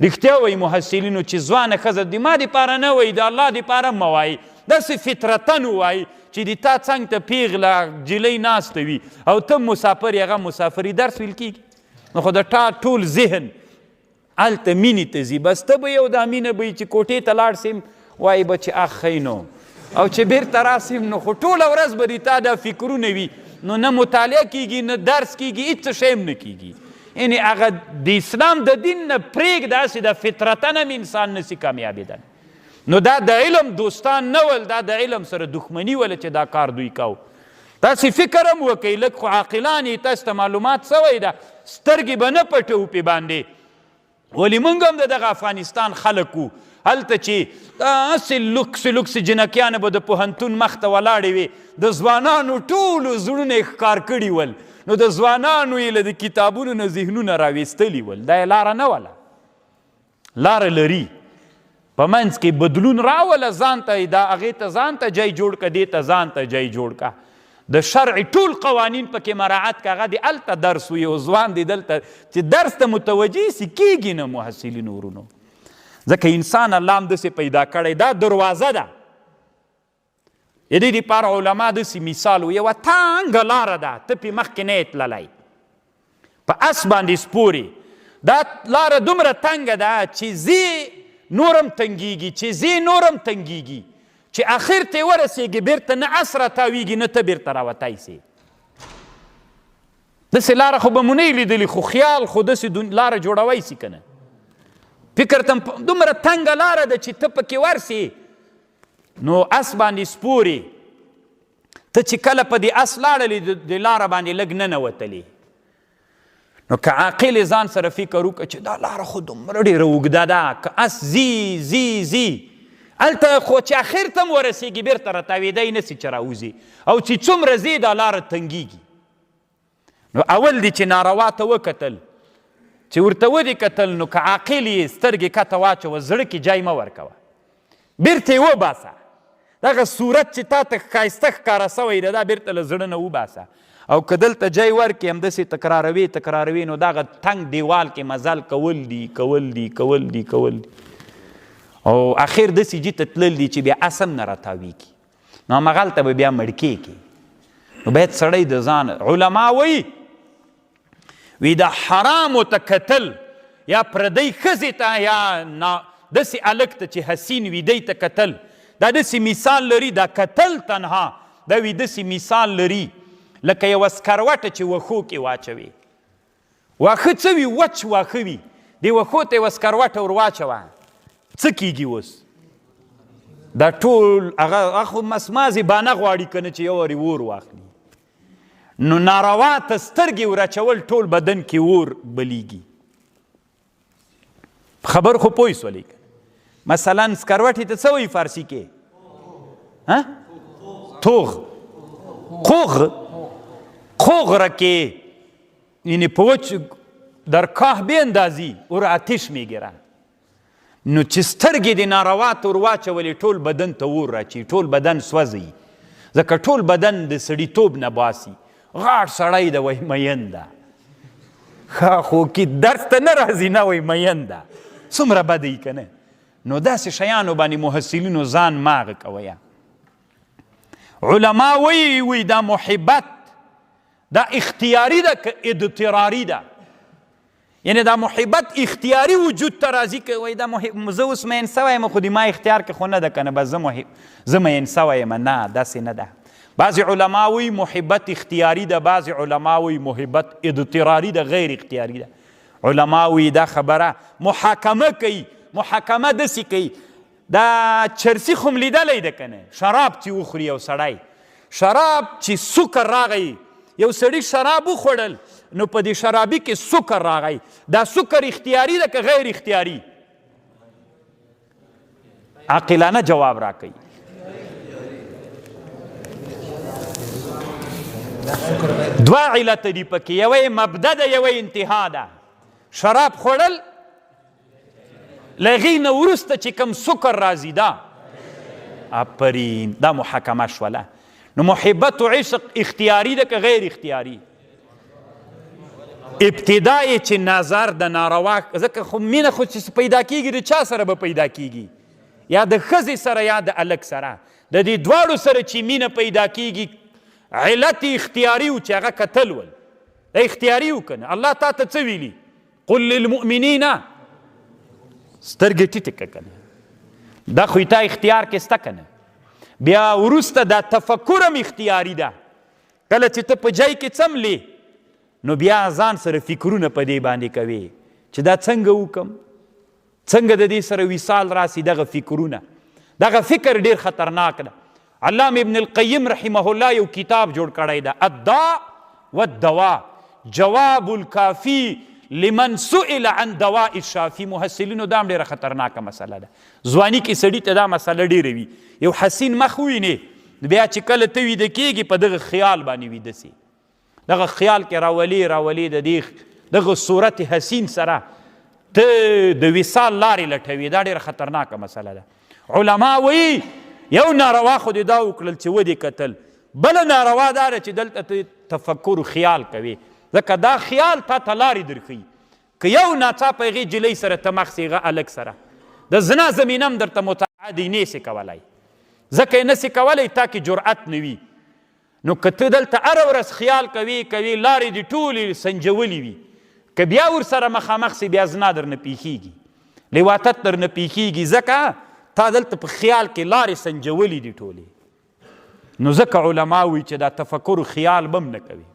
رښتیا وایي محصلینو چې ځوانه ښځه د ما دپاره نه وایي، د الله دپاره مه وایي، داسې فطرتن ووایي چې د تا څنګ ته پیغله جلۍ ناسته وي او ته مسافر هغه مسافري درس ویل کېږي. نو خو د تا ټول ذهن هلته مینې ته ځي. بس ته به یو دا مینه به چې کوټې ته لاړ سیم وایي به چې اخ ښی نو، او چې بیرته راسیم نو خو ټوله ورځ به د تا دا فکرونه وي، نو نه مطالعه کېږي نه درس کېږي، هېڅ څه شی هم نه کېږي. یعنې هغه د اسلام د دین نه پرېږده، هسې د فطرتن هم انسان نسي کامیابېدلی. نو دا د علم دوستان نه ول، دا د علم سره دښمني وله چې دا کار دوی کو. تاسې فکر هم وکئ، لږ خو عاقلان یې، تاسو ته معلومات سوی ده، سترګې به نه پټوو پې باندې. ولې موږ هم د دغه افغانستان خلک وو، هلته چې داسې لوکس لوکس جنکیانې به د پوهنتون مخ ته ولاړې وې، د ځوانانو ټولو زړونه یې ښکار کړي ول، نو د ځوانانو یې له د کتابونو نه ذهنونه راویستلي ول. دا یې لاره نه وله، لاره لري. په منځ کې بدلون راوله، ځان ته دا هغې ته ځان ته جای جوړ که، دې ته ځان ته جای جوړ که. د شرع ټول قوانین پکې مراعات که. هغه د هلته درس وي او ځوان دی دلته چې درس ته متوجه سي، کېږي نه محصلینو ورونو. ځکه انسان الله هم داسې پیدا کړی، دا دروازه ده. د دې دپاره علما داسې مثال و، یوه تانګه لاره ده، ته پې مخکې نه یې تللی، په اس باندې سپورې. دا لاره دومره تنګه ده چې ځې نورم تنګېږي، چې ځې نورم تنګېږي، چې اخر ته یې ورسېږي بیرته نه اس راتاویږي نه ته بیرته راوتی سې. داسې لاره خو به مو نه لیدلي، خو خیال خو داسې لاره جوړوی سي که نه. فکر ته دومره تنګه لاره ده چې ته پکې ورسې نو اس باندې سپورې. ته چې کله په دې اس لاړلې د لاره باندې لږ ننوتلې، نو که عاقل ځان سره فکر وکړه چې دا لاره خو دومره ډېره اوږده ده، که اس ځي ځي ځي هلته خو چې اخر ته هم ورسېږي بیرته راتاوېدی نه سي چې راوځي، او چې څومره ځې دا لاره تنګېږي. نو اول دی چې ناروا ته وکتل، چې ورته ودې کتل، نو که عاقل یې سترګې کته واچوه، زړه کې جای مه ورکوه، بیرته یې وباسه. دغه صورت چې تا ته ښایسته ښکاره سوی ده، دا بیرته له زړه نه وباسه. او که دلته جای ورکړې همداسې تکراروې تکراروې، نو دغه تنګ دیوال کې مزل کول دي کول دي کول دي کول دي، او اخر داسې جي ته تلل دي چې بیا اسم نه راتاویږي، نو همغلته به بیا مړ کېږي. نو باید سړی د ځان، علما وایي وی د حرامو ته کتل، یا پردی ښځې ته، یا داسې هلک ته چې حسین وي دی ته کتل، دا داسې مثال لري. دا کتل تنها دا وي داسې مثال لري لکه یوه سکروټه چې وښو کې واچوي. واښه څه وي؟ وچ واښه وي، دې وښو ته یوه سکروټه ور واچوه، څه کېږي اوس؟ دا ټول هغه خو مسمازې بانه غواړي که نه چې یو وارې اور واخلي. نو ناروا ته سترګې ور اچول، ټول بدن کې اور بلیږي. خبر خو پوه سولې که مثلا سکروټې ته څه وایي فارسي کې؟ توغ. خوغ خوغ رکه، یعنی په وچ در کاه بیندازی او را آتش میگیره. نو چې سترګې د ناروا ته ور واچولې، ټول بدن ته اور راچي، ټول بدن سوځي، ځکه ټول بدن د سړیتوب نه باسي. غاړ سړی ده وایي مین ده، ښه خو کې درس ته نه راځي، نه وایي مین ده، څومره بده یي که نه. نو داسې شیانو باندې محصلینو ځان ماغه کویه. علما وی دا محبت دا اختیاری ده که اضطراری ده؟ یعنی دا محبت اختیاری وجود ته راځي که وایي دا زه اوس مین سوی یم، خو د ما اختیار کې خو نه ده که نه، بس زه مین سوی یم. نه، داسې نه ده. بعضې علما وی محبت اختیاری ده، بعضې علما وی محبت اضطراری ده، غیر اختیاری ده. علما وی دا خبره محاکمه کوي. محاکمه داسې کوي، دا چرسي خو م لیدلی ده که نه، شراب چې وخوري یو سړی، شراب چې سکر راغی، یو سړي شراب وخوړل، نو په دې شرابي کې سکر راغی، دا سکر اختیاري ده که غیر اختیاري؟ عاقلانه جواب راکوي. دوه علت دي پکې، یوه مبدا ده، یوه انتها ده. شراب خوړل له هغې نه وروسته چې کوم سکر راځي، دا آفرین، دا محاکمه شوله. نو محبت و عشق اختیاري ده که غیر اختیاري؟ ابتدا یې چې نظر د ناروا، ځکه خو مینه خو چې پیدا کېږي د چا سره به پیدا کېږي؟ یا د ښځې سره یا د هلک سره. د دې دواړو سره چې مینه پیدا کېږي علت اختیاري و چې هغه کتل ول. دا اختیاري و که نه؟ الله تا ته څه ویلي؟ قل للمؤمنین سترګې ټیټې که نه، دا خو تا اختیار کې سته که نه؟ بیا وروسته دا تفکر هم اختیاري ده. کله چې ته په جای کې څملې نو بیا ځان سره فکرونه په دې باندې کوي چې دا څنګه وکم، څنګه د دې سره وصال راسي. دغه فکرونه، دغه فکر ډیر خطرناک ده. علامه ابن القیم رحمه الله یو کتاب جوړ کړی ده، الداء والدواء، جواب الکافی لمن سئل عن دواء الشافی. محصلینو دا هم ډیره خطرناکه مسله ده. ځواني کې سړي ته دا مسله ډیره وي، یو حسین مخ ووینې بیا چې کله ته ویده کېږي په دغه خیال باندې ویده سي، دغه خیال کې راولي د دغه صورت حسین سره ته د وصال لارې لټوي. دا ډیره خطرناکه مسله ده. علما وایي یو ناروا خو دې دا وکړل چې ودې کتل، بله ناروا دا ده چې دلته ته تفکر خیال کوي، ځکه دا خیال تا ته لارې درښیي. که یو ناڅاپه هغې جلۍ سره ته مخ سي، هغه هلک سره، د زنا زمینه هم درته متعه دی، نسې کولی، ځکه یې نسې کولی، تا کې جرأت نه وي. نو که ته دلته هره ورځ خیال کوي لارې دې ټولې سنجولې وي، که بیا ورسره مخامخ سي بیا زنا درنه پیښیږي، لواطت درنه پیښیږي، ځکه تا دلته په خیال کې لارې سنجولې دي ټولې. نو ځکه علما وایي چې دا تفکر خیال به هم نه کوي.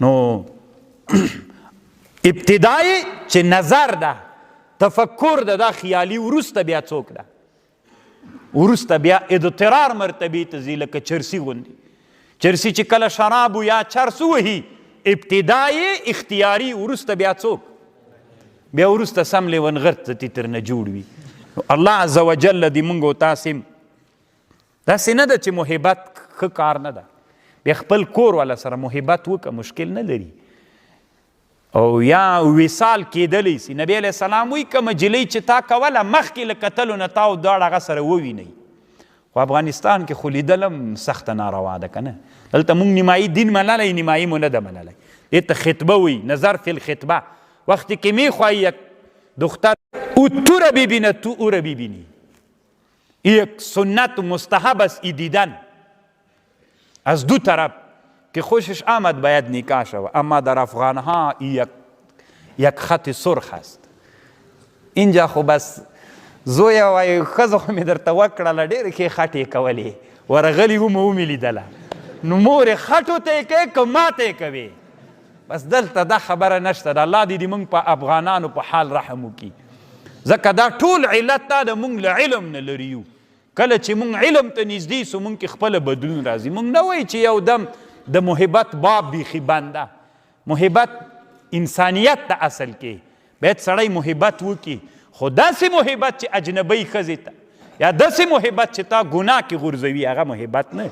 نو ابتدای چې نظر ده، تفکر ده، دا خیالي. وروسته بیا څوک ده؟ وروسته بیا اضطرار مرتبې ته ځي، لکه چرسي غوندې. چرسي چې کله شراب یا چرس ووهي ابتدای اختیاري، وروسته بیا څوک؟ بیا وروسته سم لیونغرت ترنه جوړ وي. الله عز وجل دې موږ او تاسې داسې نه ده چې محبت ښه کار نه ده. بیا خپل کور والا سره محبت وکړه، مشکل نه لري. او یا وصال کېدلی سي. نبی علیه السلام وایي کومه جلۍ چې تا کوله مخکې له کتلو نه تا او دواړه هغه سره ووینئ. خو افغانستان کې خو لیدل هم سخته ناروا ده که نه؟ دلته موږ نیمایي دین منلی، نیمایي مو نه ده منلی. دې ته خطبه وایي، نظر فی الخطبه. وقتی که میخواهی یک دختر او تو را ببینه تو او را ببینی. یک سنت مستحب است ای دیدن از دو طرف که خوشش آمد باید نکاح شود، اما در افغانها یک خط سرخ است. اینجا خو بس زویا وایي ښځه خو مې درته وکړله، ډېرې ښې خټې کولې، ورغلي ومه ومې لیدله، نو مورې خټو ته یې کوې که ما ته یې کوې؟ بس دلته دا خبره نشته ده. الله دې موږ په افغانانو په حال رحم وکړي، ځکه دا ټول علت دا د موږ له علم نه لرې یو. کله چې موږ علم ته نږدې سو موږ کې خپله بدلون راځي. موږ نه وایي چې یو دم د محبت باب بیخي بند ده. محبت انسانیت ته اصل کې باید سړی محبت وکړي، خو داسې محبت چې اجنبۍ ښځې ته یا داسې محبت چې تا ګناه کې غورځوي، هغه محبت نه.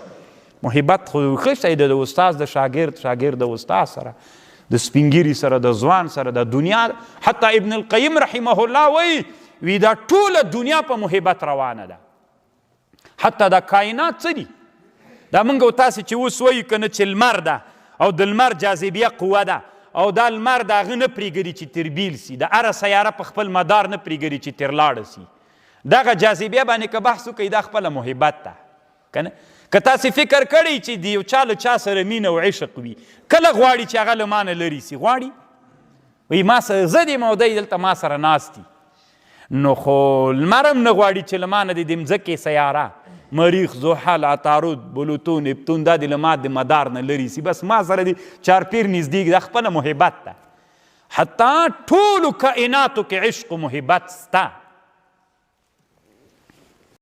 محبت خو ښه شی دی، د استاد د شاګرد د استاد سره، د سپینګیري سره، د ځوان سره، د دنیا. حتی ابن القیم رحمه الله وی دا ټوله دنیا په محبت روانه ده. حتی دا کائنات څه دي؟ دا موږ او تاسې چې اوس وایو که نه چې لمر ده او د لمر جاذبیه قوه ده او دا لمر د هغه نه پرېږدي چې تربیل سي، د هره سیاره په خپل مدار نه پرېږدي چې تر لاړه سي. دغه جاذبیه باندې که بحث وکړئ دا خپله محبت ده که نه؟ که تاسې فکر کړئ چې د یو چا له چا سره مینه او عشق وي، کله غواړي چې هغه له ما نه لرې سي؟ غواړي؟ وایي ما سره زه دې او دی دلته ما سره ناست دي. نو خو لمر هم نه غواړي چې له ما نه د مځکې سیاره مریخ، زحل، عطارد، بلوتو، نپتون دا د له ما د مدار نه لرې سي، بس ما سره د چارپیر نږدې. دا خپله محبت ده. حتی ټولو کائناتو کې عشق و محبت سته.